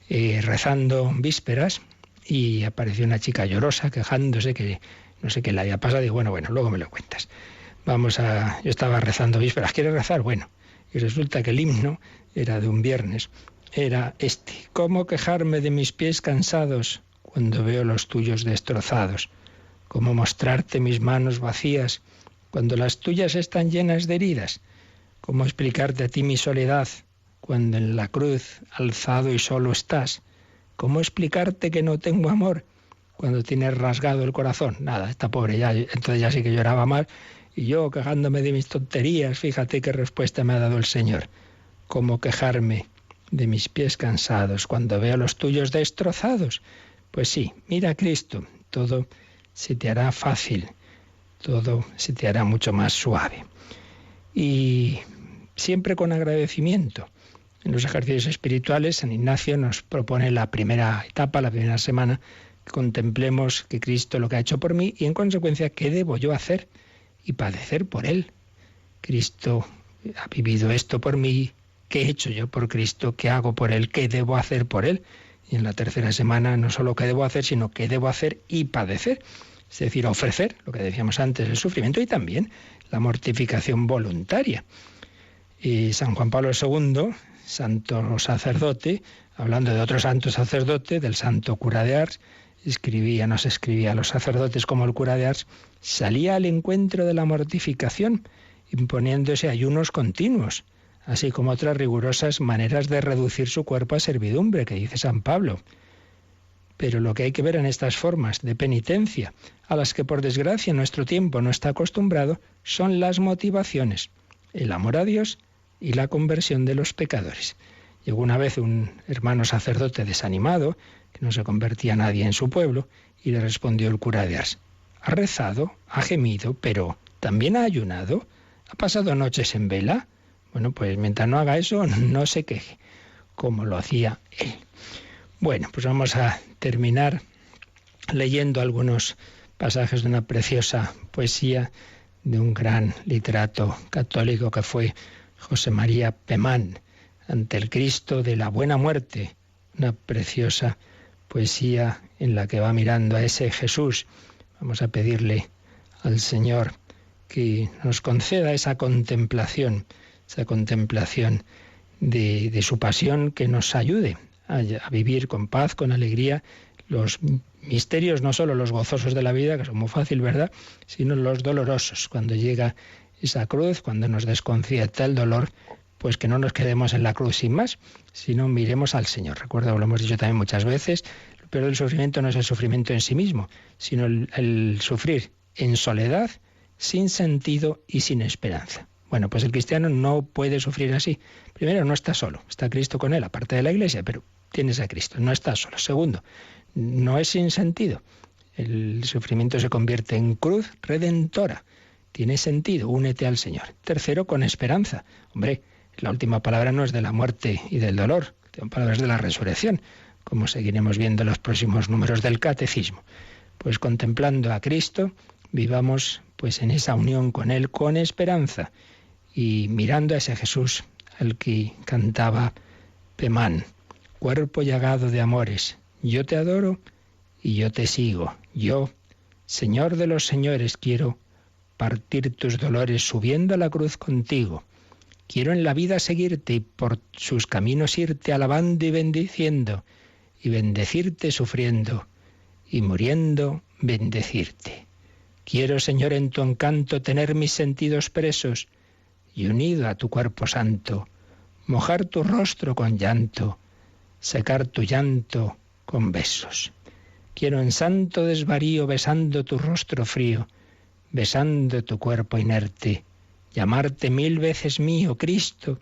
rezando vísperas y apareció una chica llorosa quejándose que no sé qué le había pasado. Digo, bueno, luego me lo cuentas. Yo estaba rezando vísperas, ¿quieres rezar? Bueno, y resulta que el himno era de un viernes, era este: ¿cómo quejarme de mis pies cansados cuando veo los tuyos destrozados? ¿Cómo mostrarte mis manos vacías cuando las tuyas están llenas de heridas? ¿Cómo explicarte a ti mi soledad cuando en la cruz alzado y solo estás? ¿Cómo explicarte que no tengo amor cuando tienes rasgado el corazón? Nada, esta pobre ya, entonces ya sí que lloraba mal, y yo quejándome de mis tonterías, fíjate qué respuesta me ha dado el Señor. ¿Cómo quejarme de mis pies cansados cuando veo los tuyos destrozados? Pues sí, mira a Cristo, todo se te hará fácil, todo se te hará mucho más suave. Y siempre con agradecimiento. En los ejercicios espirituales, San Ignacio nos propone la primera etapa, la primera semana, que contemplemos que Cristo lo que ha hecho por mí y en consecuencia qué debo yo hacer y padecer por Él. Cristo ha vivido esto por mí, ¿qué he hecho yo por Cristo? ¿Qué hago por Él? ¿Qué debo hacer por Él? Y en la tercera semana no solo qué debo hacer, sino qué debo hacer y padecer. Es decir, ofrecer, lo que decíamos antes, el sufrimiento y también la mortificación voluntaria. Y San Juan Pablo II, santo sacerdote, hablando de otro santo sacerdote, del santo cura de Ars, nos escribía a los sacerdotes como el cura de Ars, salía al encuentro de la mortificación, imponiéndose ayunos continuos, así como otras rigurosas maneras de reducir su cuerpo a servidumbre, que dice San Pablo. Pero lo que hay que ver en estas formas de penitencia, a las que por desgracia nuestro tiempo no está acostumbrado, son las motivaciones, el amor a Dios y la conversión de los pecadores. Llegó una vez un hermano sacerdote desanimado, que no se convertía nadie en su pueblo, y le respondió el cura de Ars: ha rezado, ha gemido, pero ¿también ha ayunado? ¿Ha pasado noches en vela? Bueno, pues mientras no haga eso, no se queje, como lo hacía él. Bueno, pues vamos a terminar leyendo algunos pasajes de una preciosa poesía de un gran literato católico que fue José María Pemán, Ante el Cristo de la Buena Muerte, una preciosa poesía en la que va mirando a ese Jesús. Vamos a pedirle al Señor que nos conceda esa contemplación de su pasión, que nos ayude a vivir con paz, con alegría, los misterios, no solo los gozosos de la vida, que son muy fácil, ¿verdad?, sino los dolorosos. Cuando llega esa cruz, cuando nos desconcierta el dolor, pues que no nos quedemos en la cruz sin más, sino miremos al Señor. Recuerda, lo hemos dicho también muchas veces, pero el sufrimiento no es el sufrimiento en sí mismo, sino el sufrir en soledad, sin sentido y sin esperanza. Bueno, pues el cristiano no puede sufrir así. Primero, no está solo, está Cristo con él, aparte de la Iglesia, pero tienes a Cristo, no está solo. Segundo, no es sin sentido. El sufrimiento se convierte en cruz redentora. Tiene sentido, únete al Señor. Tercero, con esperanza. Hombre, la última palabra no es de la muerte y del dolor, la palabra es de la resurrección, como seguiremos viendo en los próximos números del Catecismo. Pues contemplando a Cristo, vivamos pues en esa unión con Él, con esperanza, y mirando a ese Jesús al que cantaba Pemán, cuerpo llagado de amores, yo te adoro y yo te sigo. Yo, Señor de los señores, quiero partir tus dolores subiendo a la cruz contigo. Quiero en la vida seguirte y por sus caminos irte alabando y bendiciendo, y bendecirte sufriendo, y muriendo bendecirte. Quiero, Señor, en tu encanto tener mis sentidos presos, y unido a tu cuerpo santo, mojar tu rostro con llanto, secar tu llanto con besos. Quiero en santo desvarío, besando tu rostro frío, besando tu cuerpo inerte, llamarte 1000 veces mío, Cristo,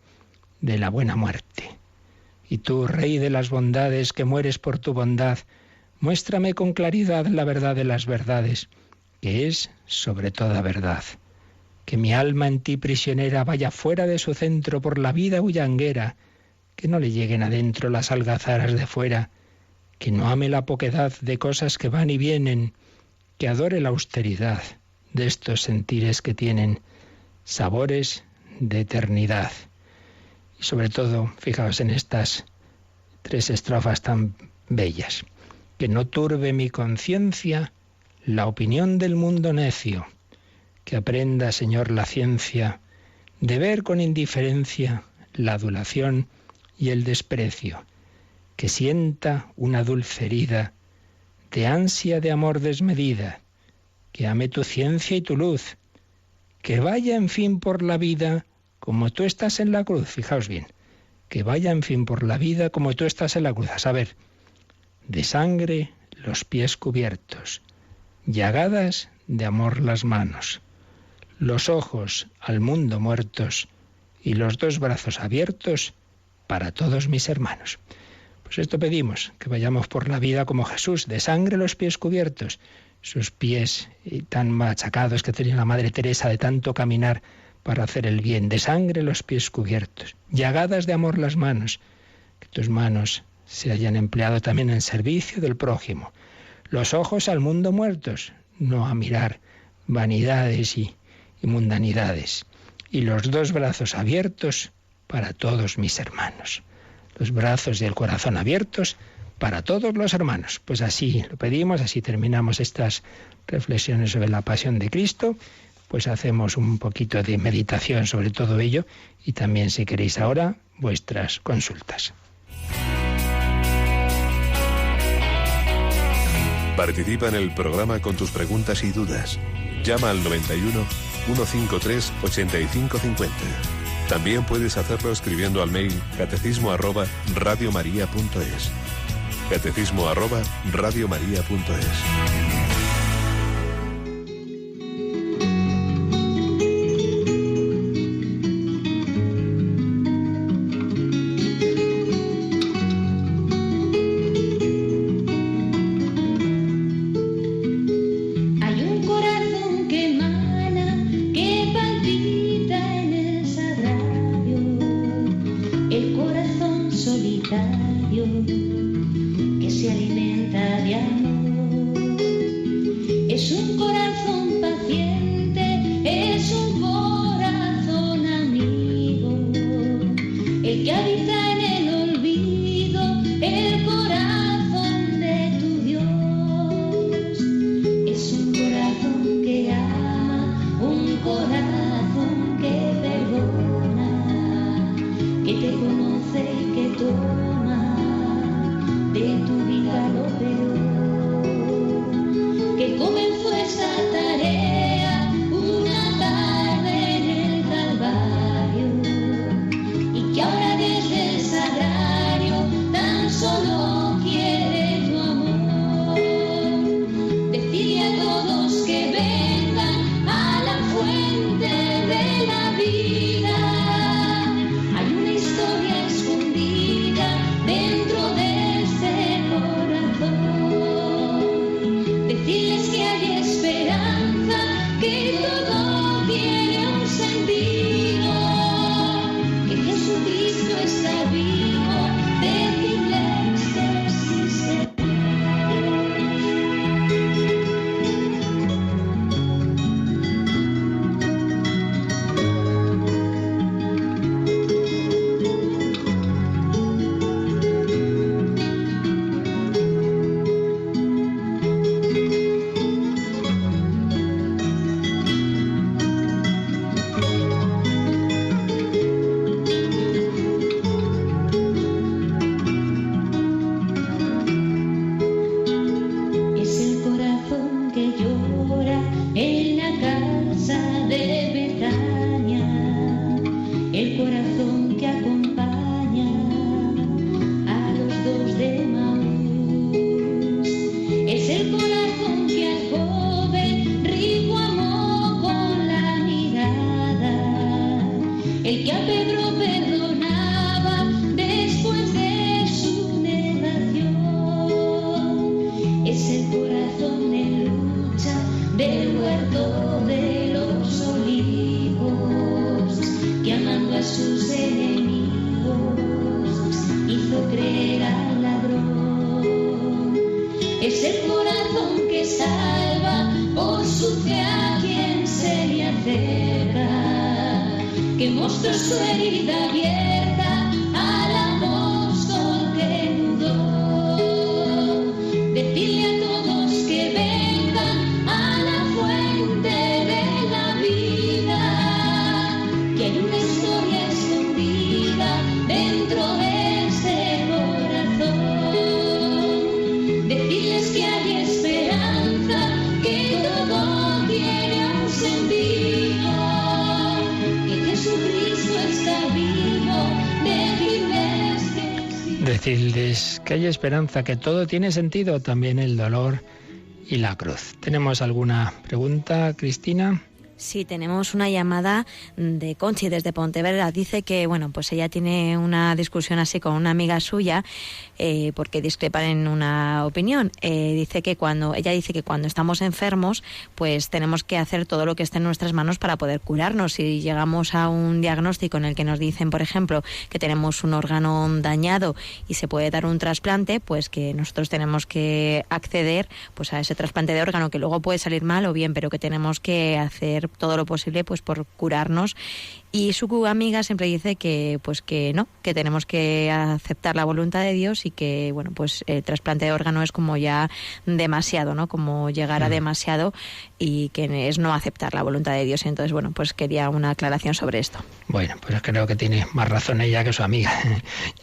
de la buena muerte. Y tú, Rey de las bondades, que mueres por tu bondad, muéstrame con claridad la verdad de las verdades, que es sobre toda verdad. Que mi alma en ti prisionera vaya fuera de su centro por la vida bullanguera, que no le lleguen adentro las algazaras de fuera, que no ame la poquedad de cosas que van y vienen, que adore la austeridad de estos sentires que tienen sabores de eternidad. Y sobre todo, fijaos en estas 3 estrofas tan bellas. Que no turbe mi conciencia la opinión del mundo necio, que aprenda, Señor, la ciencia de ver con indiferencia la adulación y el desprecio, que sienta una dulce herida de ansia de amor desmedida, que ame tu ciencia y tu luz, que vaya en fin por la vida como tú estás en la cruz. Fijaos bien, que vaya en fin por la vida como tú estás en la cruz. A saber, de sangre los pies cubiertos, llagadas de amor las manos, los ojos al mundo muertos y los 2 brazos abiertos para todos mis hermanos. Pues esto pedimos, que vayamos por la vida como Jesús, de sangre los pies cubiertos, sus pies tan machacados que tenía la Madre Teresa de tanto caminar para hacer el bien, de sangre los pies cubiertos, llagadas de amor las manos, que tus manos se hayan empleado también en servicio del prójimo, los ojos al mundo muertos, no a mirar vanidades y mundanidades, y los 2 brazos abiertos para todos mis hermanos. Los brazos y el corazón abiertos para todos los hermanos. Pues así lo pedimos, así terminamos estas reflexiones sobre la pasión de Cristo. Pues hacemos un poquito de meditación sobre todo ello y también, si queréis ahora, vuestras consultas. Participa en el programa con tus preguntas y dudas. Llama al 91 153 8550. También puedes hacerlo escribiendo al mail catecismo@radiomaria.es. catecismo@radiomaria.es. Que se alimenta de amor. el que a Pedro perdonaba después de su negación. Es el corazón en lucha del huerto de los olivos, que amando a sus enemigos hizo creer al ladrón. Es el corazón que salva por su fe a quien se le acerca, que mostró su herida abierta al apóstol que dudó. Decidle a todos que vengan a la fuente de la vida, que hay una historia escondida dentro de este corazón. Decirles que hay esperanza, que todo tiene un sentido, que Jesucristo está vivo. Decirles que hay esperanza, que todo tiene sentido, también el dolor y la cruz. ¿Tenemos alguna pregunta, Cristina? Sí, tenemos una llamada de Conchi desde Pontevedra. Dice que, bueno, pues ella tiene una discusión así con una amiga suya porque discrepan en una opinión. Ella dice que cuando estamos enfermos, pues tenemos que hacer todo lo que esté en nuestras manos para poder curarnos. Si llegamos a un diagnóstico en el que nos dicen, por ejemplo, que tenemos un órgano dañado y se puede dar un trasplante, pues que nosotros tenemos que acceder pues a ese trasplante de órgano, que luego puede salir mal o bien, pero que tenemos que hacer todo lo posible pues por curarnos. Y su amiga siempre dice que pues que no, que tenemos que aceptar la voluntad de Dios y que bueno, pues el trasplante de órgano es como ya demasiado, ¿no? Como llegar a demasiado y que es no aceptar la voluntad de Dios. Entonces, bueno, pues quería una aclaración sobre esto. Bueno, pues creo que tiene más razón ella que su amiga.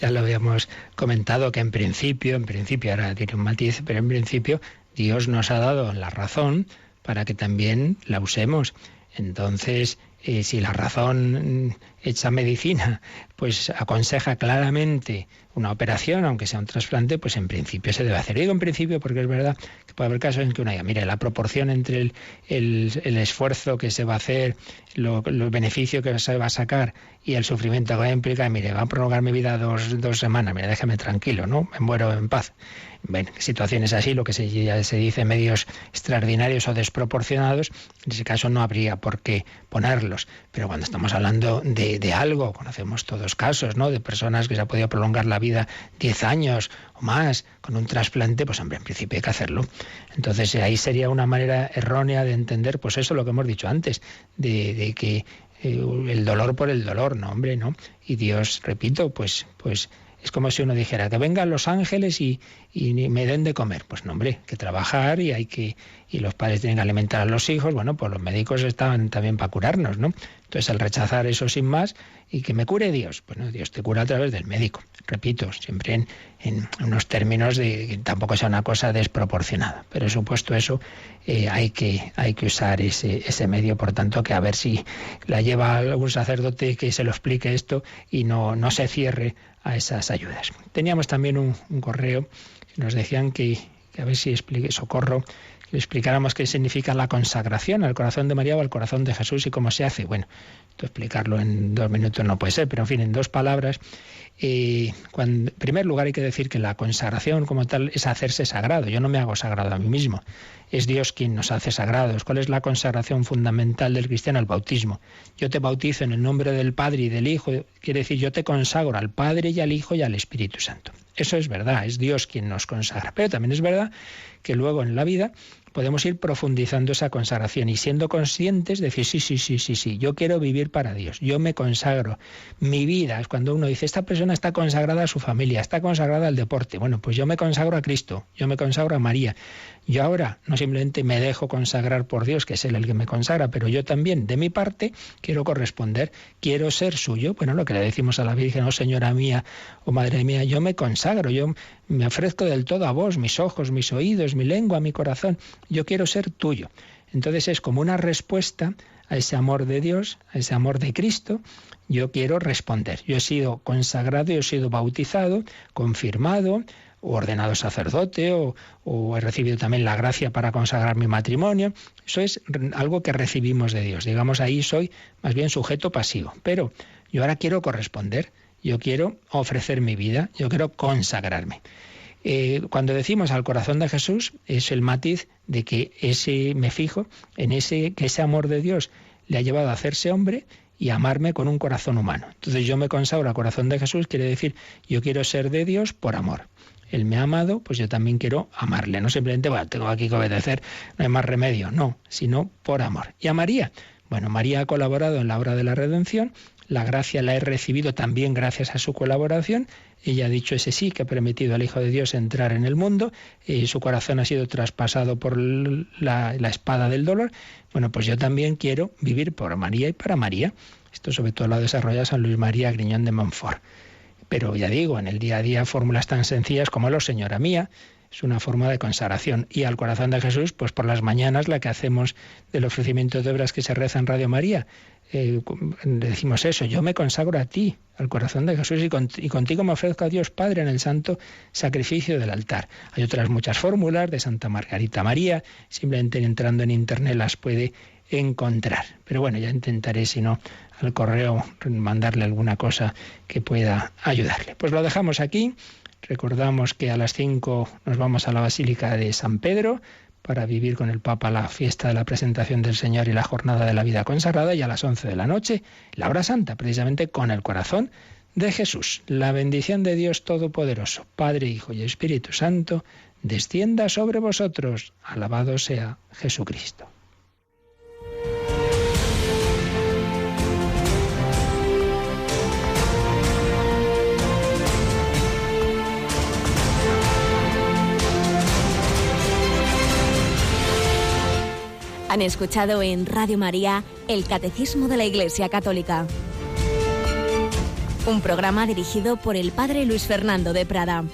Ya lo habíamos comentado que en principio, ahora tiene un matiz, pero en principio Dios nos ha dado la razón para que también la usemos. Entonces, si la razón hecha medicina pues aconseja claramente una operación, aunque sea un trasplante, pues en principio se debe hacer. Digo en principio porque es verdad que puede haber casos en que uno diga, mire, la proporción entre el esfuerzo que se va a hacer, los beneficios que se va a sacar y el sufrimiento que va a implicar, mire, va a prolongar mi vida dos semanas, mire, déjeme tranquilo, ¿no? Me muero en paz. Bueno, situaciones así, lo que se dice medios extraordinarios o desproporcionados, en ese caso no habría por qué ponerlos. Pero cuando estamos hablando de algo, conocemos todos casos, ¿no? De personas que se ha podido prolongar la vida 10 años o más con un trasplante, pues hombre, en principio hay que hacerlo. Entonces ahí sería una manera errónea de entender, pues eso, lo que hemos dicho antes, de que el dolor por el dolor, no, hombre, no. Y Dios, repito, pues es como si uno dijera que vengan los ángeles y me den de comer. Pues no, hombre, hay que trabajar y los padres tienen que alimentar a los hijos. Bueno, pues los médicos estaban también para curarnos, ¿no? Entonces, al rechazar eso sin más y que me cure Dios, bueno, Dios te cura a través del médico. Repito, siempre en unos términos de que tampoco sea una cosa desproporcionada. Pero supuesto eso, hay que usar ese medio, por tanto, que a ver si la lleva algún sacerdote que se lo explique esto y no se cierre a esas ayudas. Teníamos también un correo que nos decían que a ver si Socorro, que le explicáramos qué significa la consagración al corazón de María o al corazón de Jesús y cómo se hace. Bueno, explicarlo en 2 minutos no puede ser, pero en fin, en 2 palabras. En primer lugar hay que decir que la consagración como tal es hacerse sagrado. Yo no me hago sagrado a mí mismo. Es Dios quien nos hace sagrados. ¿Cuál es la consagración fundamental del cristiano? El bautismo. Yo te bautizo en el nombre del Padre y del Hijo. Quiere decir, yo te consagro al Padre y al Hijo y al Espíritu Santo. Eso es verdad, es Dios quien nos consagra. Pero también es verdad que luego en la vida podemos ir profundizando esa consagración y siendo conscientes de decir, sí, yo quiero vivir para Dios, yo me consagro. Mi vida es cuando uno dice, esta persona está consagrada a su familia, está consagrada al deporte. Bueno, pues yo me consagro a Cristo, yo me consagro a María. Yo ahora no simplemente me dejo consagrar por Dios, que es Él el que me consagra, pero yo también, de mi parte, quiero corresponder, quiero ser suyo. Bueno, lo que le decimos a la Virgen, oh Señora mía, oh Madre mía, yo me consagro, yo me ofrezco del todo a vos, mis ojos, mis oídos, mi lengua, mi corazón. Yo quiero ser tuyo. Entonces es como una respuesta a ese amor de Dios, a ese amor de Cristo. Yo quiero responder. Yo he sido consagrado, yo he sido bautizado, confirmado, o ordenado sacerdote, o he recibido también la gracia para consagrar mi matrimonio. Eso es algo que recibimos de Dios. Digamos, ahí soy más bien sujeto pasivo. Pero yo ahora quiero corresponder, yo quiero ofrecer mi vida, yo quiero consagrarme. Cuando decimos al corazón de Jesús, es el matiz de que me fijo en que ese amor de Dios le ha llevado a hacerse hombre y a amarme con un corazón humano. Entonces yo me consagro al corazón de Jesús, quiere decir, yo quiero ser de Dios por amor. Él me ha amado, pues yo también quiero amarle. No simplemente, bueno, tengo aquí que obedecer, no hay más remedio, no, sino por amor. ¿Y a María? Bueno, María ha colaborado en la obra de la redención, la gracia la he recibido también gracias a su colaboración. Ella ha dicho ese sí que ha permitido al Hijo de Dios entrar en el mundo, su corazón ha sido traspasado por la espada del dolor. Bueno, pues yo también quiero vivir por María y para María. Esto sobre todo lo ha desarrollado San Luis María Griñón de Montfort. Pero ya digo, en el día a día fórmulas tan sencillas como lo Señora mía, es una forma de consagración. Y al corazón de Jesús, pues por las mañanas la que hacemos del ofrecimiento de obras que se reza en Radio María. Decimos eso, yo me consagro a ti, al corazón de Jesús, y contigo me ofrezco a Dios Padre en el santo sacrificio del altar. Hay otras muchas fórmulas de Santa Margarita María, simplemente entrando en internet las puede encontrar. Pero bueno, ya intentaré, si no, al correo mandarle alguna cosa que pueda ayudarle. Pues lo dejamos aquí. Recordamos que a las 5 nos vamos a la Basílica de San Pedro para vivir con el Papa la fiesta de la presentación del Señor y la jornada de la vida consagrada, y a las 11 de la noche la hora santa, precisamente con el corazón de Jesús. La bendición de Dios Todopoderoso, Padre, Hijo y Espíritu Santo, descienda sobre vosotros. Alabado sea Jesucristo. Han escuchado en Radio María el Catecismo de la Iglesia Católica. Un programa dirigido por el Padre Luis Fernando de Prada.